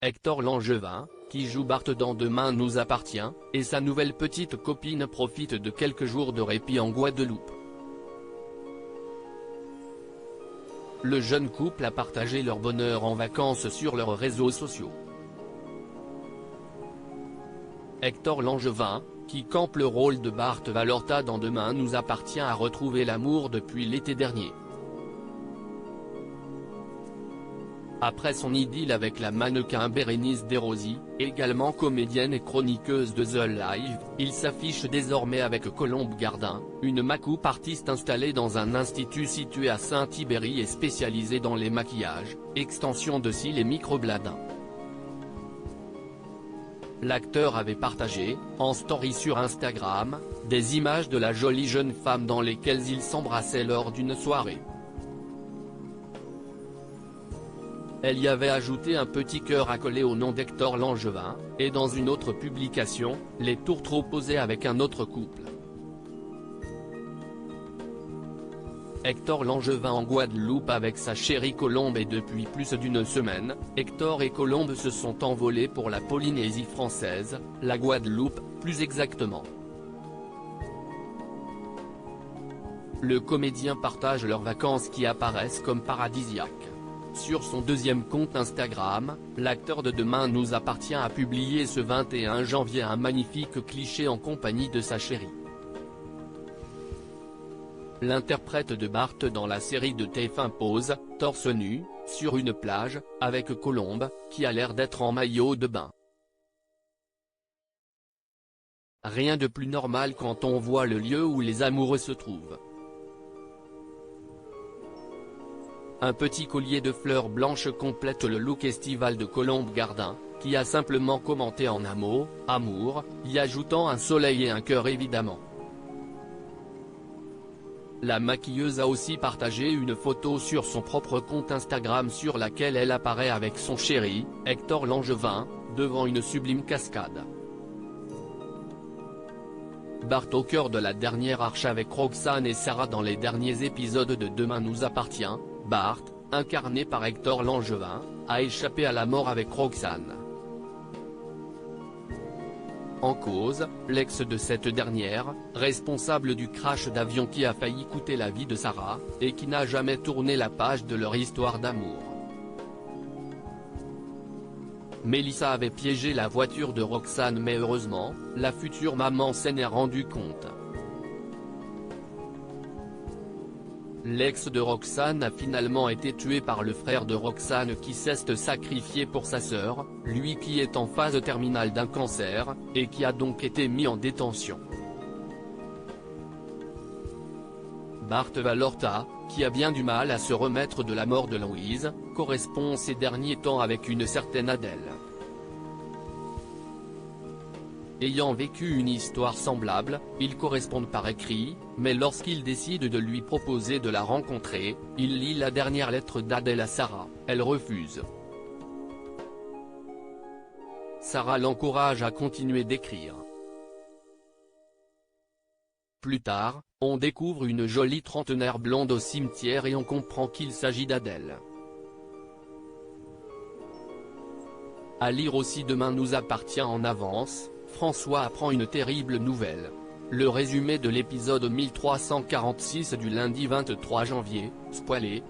Hector Langevin, qui joue Bart dans Demain nous appartient, et sa nouvelle petite copine profitent de quelques jours de répit en Guadeloupe. Le jeune couple a partagé leur bonheur en vacances sur leurs réseaux sociaux. Hector Langevin, qui campe le rôle de Bart Valorta dans Demain nous appartient, a retrouvé l'amour depuis l'été dernier. Après son idylle avec la mannequin Bérénice Desrosiers, également comédienne et chroniqueuse de The Live, il s'affiche désormais avec Colombe Gardin, une make-up artiste installée dans un institut situé à Saint-Ibéry et spécialisée dans les maquillages, extensions de cils et microblading. L'acteur avait partagé, en story sur Instagram, des images de la jolie jeune femme dans lesquelles ils s'embrassaient lors d'une soirée. Elle y avait ajouté un petit cœur accolé au nom d'Hector Langevin, et dans une autre publication, les tourtereaux posaient avec un autre couple. Hector Langevin en Guadeloupe avec sa chérie Colombe, et depuis plus d'une semaine, Hector et Colombe se sont envolés pour la Polynésie française, la Guadeloupe, plus exactement. Le comédien partage leurs vacances qui apparaissent comme paradisiaques. Sur son deuxième compte Instagram, l'acteur de Demain nous appartient a publié ce 21 janvier un magnifique cliché en compagnie de sa chérie. L'interprète de Bart dans la série de TF1 pose, torse nu, sur une plage, avec Colombe, qui a l'air d'être en maillot de bain. Rien de plus normal quand on voit le lieu où les amoureux se trouvent. Un petit collier de fleurs blanches complète le look estival de Colombe Gardin, qui a simplement commenté en un mot, amour, y ajoutant un soleil et un cœur évidemment. La maquilleuse a aussi partagé une photo sur son propre compte Instagram sur laquelle elle apparaît avec son chéri, Hector Langevin, devant une sublime cascade. Bart au cœur de la dernière arche avec Roxane et Sarah dans les derniers épisodes de Demain nous appartient. Bart, incarné par Hector Langevin, a échappé à la mort avec Roxane. En cause, l'ex de cette dernière, responsable du crash d'avion qui a failli coûter la vie de Sarah, et qui n'a jamais tourné la page de leur histoire d'amour. Mélissa avait piégé la voiture de Roxane, mais heureusement, la future maman s'en est rendue compte. L'ex de Roxane a finalement été tué par le frère de Roxane qui s'est sacrifié pour sa sœur, lui qui est en phase terminale d'un cancer, et qui a donc été mis en détention. Bart Valorta, qui a bien du mal à se remettre de la mort de Louise, correspond ces derniers temps avec une certaine Adèle. Ayant vécu une histoire semblable, ils correspondent par écrit, mais lorsqu'il décide de lui proposer de la rencontrer, il lit la dernière lettre d'Adèle à Sarah, elle refuse. Sarah l'encourage à continuer d'écrire. Plus tard, on découvre une jolie trentenaire blonde au cimetière et on comprend qu'il s'agit d'Adèle. À lire aussi Demain nous appartient en avance. François apprend une terrible nouvelle. Le résumé de l'épisode 1346 du lundi 23 janvier, spoilé,